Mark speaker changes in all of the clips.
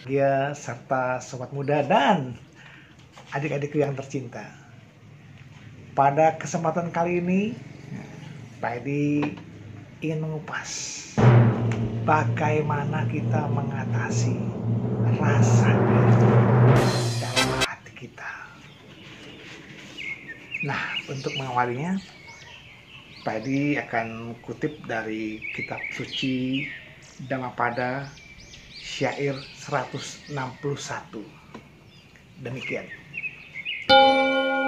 Speaker 1: Dia serta sobat muda dan adik-adikku yang tercinta. Pada kesempatan kali ini, Pak Edi ingin mengupas bagaimana kita mengatasi rasa iri dalam hati kita. Nah, untuk mengawalinya, Pak Edi akan kutip dari kitab suci Dhammapada syair 161. Demikian.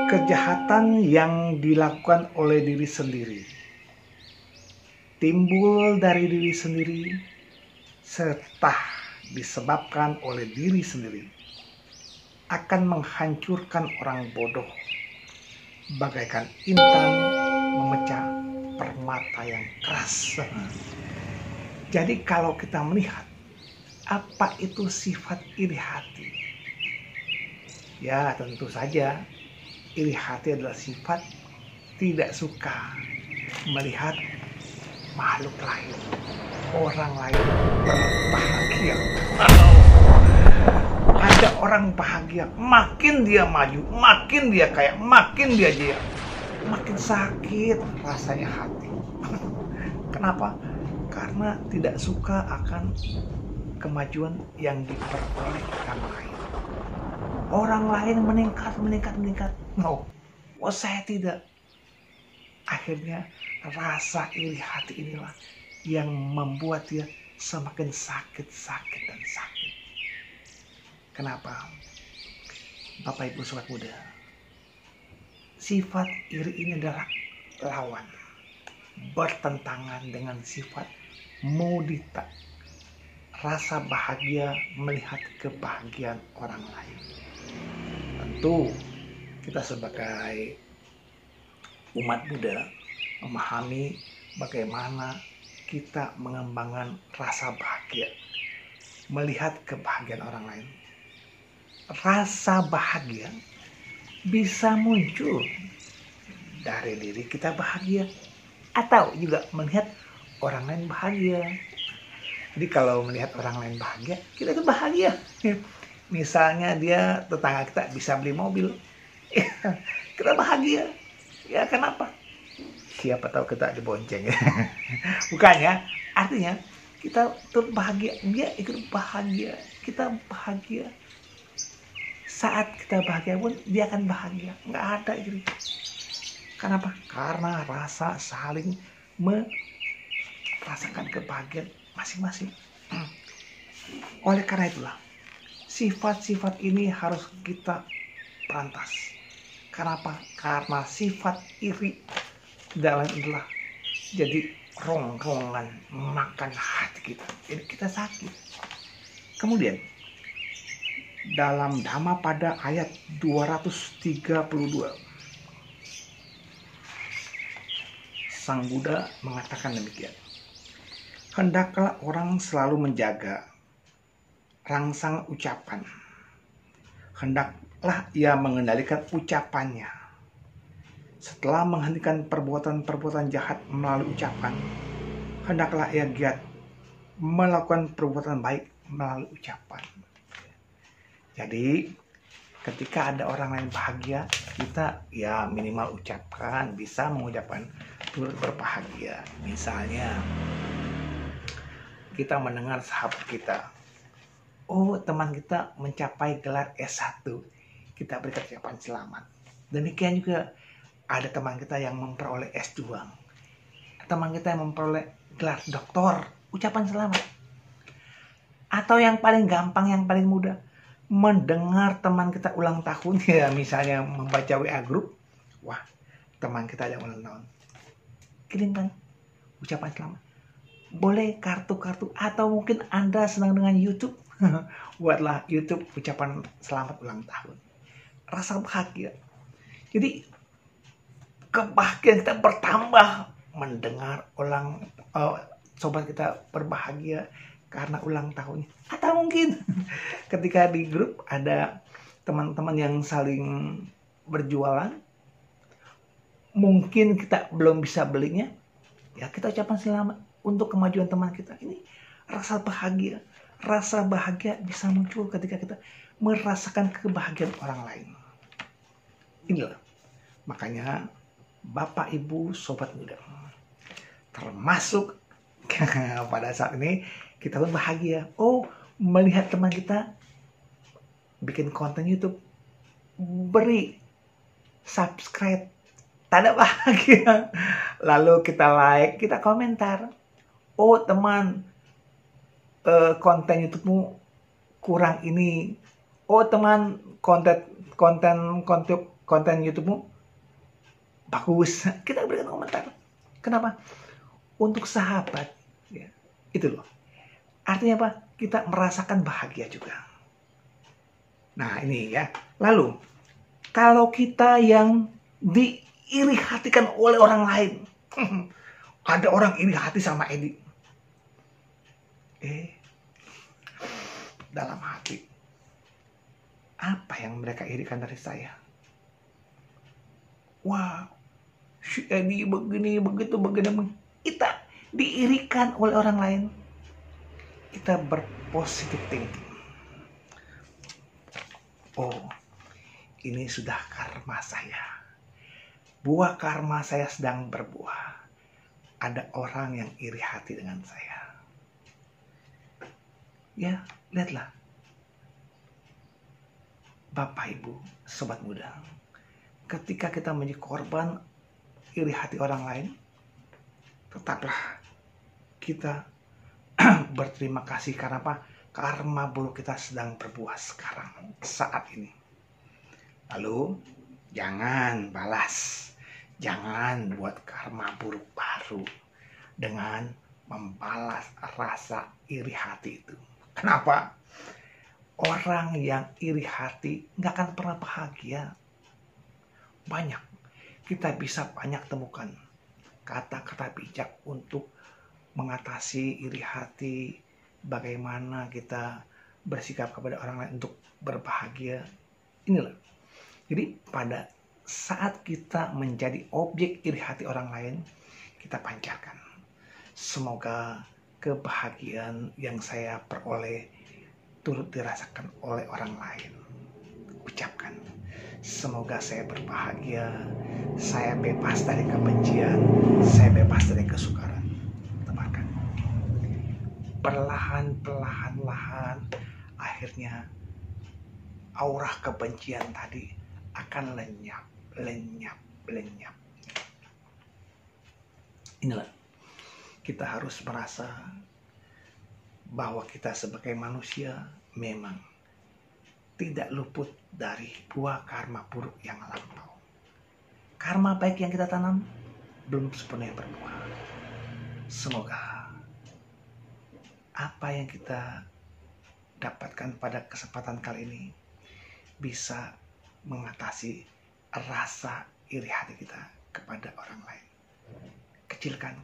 Speaker 1: Kejahatan yang dilakukan oleh diri sendiri timbul dari diri sendiri serta disebabkan oleh diri sendiri akan menghancurkan orang bodoh bagaikan intan memecah permata yang keras. Jadi kalau kita melihat apa itu sifat iri hati, ya tentu saja iri hati adalah sifat tidak suka melihat makhluk lain, orang lain berbahagia. Ada orang bahagia, makin dia maju, makin dia kaya, makin dia jaya, makin sakit rasanya hati. Kenapa? Karena tidak suka akan kemajuan yang diperoleh orang lain. Orang lain meningkat. No, saya tidak. Akhirnya rasa iri hati inilah yang membuat dia semakin sakit. Kenapa? Bapak Ibu sobat muda, sifat iri ini adalah lawan, bertentangan dengan sifat mudita, rasa bahagia melihat kebahagiaan orang lain. Tentu kita sebagai umat Buddha memahami bagaimana kita mengembangkan rasa bahagia melihat kebahagiaan orang lain. Rasa bahagia bisa muncul dari diri kita bahagia atau juga melihat orang lain bahagia. Jadi kalau melihat orang lain bahagia, kita tuh bahagia. Misalnya dia tetangga kita bisa beli mobil, kita bahagia. Ya kenapa? Siapa tahu kita dibonceng. Bukannya, artinya kita turut bahagia, dia ikut bahagia, kita bahagia. Saat kita bahagia pun dia akan bahagia, nggak ada iri. Kenapa? Karena rasa saling merasakan kebahagiaan masing-masing. Oleh karena itulah, sifat-sifat ini harus kita perantas. Kenapa? Karena sifat iri dalam adalah jadi rongrongan makan hati kita. Jadi kita sakit. Kemudian dalam Dhammapada ayat 232, Sang Buddha mengatakan demikian. Hendaklah orang selalu menjaga rangsang ucapan. Hendaklah ia mengendalikan ucapannya. Setelah menghentikan perbuatan-perbuatan jahat melalui ucapan, hendaklah ia giat melakukan perbuatan baik melalui ucapan. Jadi ketika ada orang lain bahagia, kita ya minimal ucapkan, bisa mengucapkan turut berbahagia. Misalnya kita mendengar sahabat kita, oh teman kita mencapai gelar S1, kita berikan ucapan selamat. Demikian juga ada teman kita yang memperoleh S2, teman kita yang memperoleh gelar doktor, ucapan selamat. Atau yang paling gampang, yang paling mudah, mendengar teman kita ulang tahun, ya misalnya membaca WA group, wah teman kita yang ulang tahun, kirimkan ucapan selamat. Boleh kartu-kartu, atau mungkin Anda senang dengan YouTube, buatlah YouTube ucapan selamat ulang tahun. Rasa bahagia. Jadi kebahagiaan kita bertambah mendengar sobat kita berbahagia karena ulang tahunnya. Atau mungkin ketika di grup ada teman-teman yang saling berjualan, mungkin kita belum bisa belinya, ya kita ucapkan selamat untuk kemajuan teman kita. Ini rasa bahagia, Rasa bahagia bisa muncul ketika kita merasakan kebahagiaan orang lain. Inilah makanya Bapak Ibu Sobat Muda, termasuk pada saat ini kita pun bahagia. Oh, melihat teman kita bikin konten YouTube, beri subscribe, tanda bahagia. Lalu kita like, kita komentar. Oh teman, konten YouTubemu kurang ini. Oh teman, konten YouTubemu bagus. Kita berikan komentar. Kenapa? Untuk sahabat, ya. Itu loh. Artinya apa? Kita merasakan bahagia juga. Nah ini ya. Lalu kalau kita yang diiri hatikan oleh orang lain, ada orang iri hati sama Edi. Dalam hati, apa yang mereka irikan dari saya? Wah, si Edi begini, begitu, begini. Kita diirikan oleh orang lain. Kita berpositif thinking. Oh, ini sudah karma saya. Buah karma saya sedang berbuah. Ada orang yang iri hati dengan saya. Ya, lihatlah. Bapak, Ibu, Sobat Muda. Ketika kita menjadi korban iri hati orang lain, tetaplah kita berterima kasih karena apa? Karma buruk kita sedang berbuah sekarang, saat ini. Lalu, jangan balas. Jangan buat karma buruk baru dengan membalas rasa iri hati itu. Kenapa? Orang yang iri hati nggak akan pernah bahagia. Banyak. Kita bisa banyak temukan kata-kata bijak untuk mengatasi iri hati. Bagaimana kita bersikap kepada orang lain untuk berbahagia. Inilah. Jadi pada saat kita menjadi objek iri hati orang lain, kita pancarkan. Semoga kebahagiaan yang saya peroleh turut dirasakan oleh orang lain. Ucapkan, semoga saya berbahagia, saya bebas dari kebencian, saya bebas dari kesukaran. Tebarkan. Perlahan-lahan, akhirnya aura kebencian tadi akan lenyap. Inilah, kita harus merasa bahwa kita sebagai manusia memang tidak luput dari buah karma buruk yang lampau. Karma baik yang kita tanam belum sepenuhnya berbuah. Semoga apa yang kita dapatkan pada kesempatan kali ini bisa mengatasi rasa iri hati kita kepada orang lain. Kecilkan,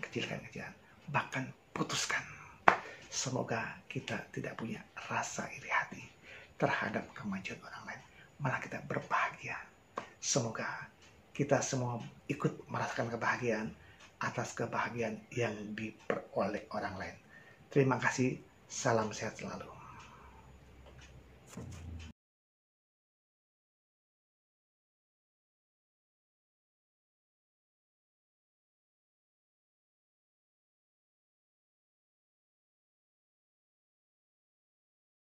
Speaker 1: bahkan putuskan. Semoga kita tidak punya rasa iri hati terhadap kemajuan orang lain, malah kita berbahagia. Semoga kita semua ikut merasakan kebahagiaan atas kebahagiaan yang diperoleh orang lain. Terima kasih, salam sehat selalu.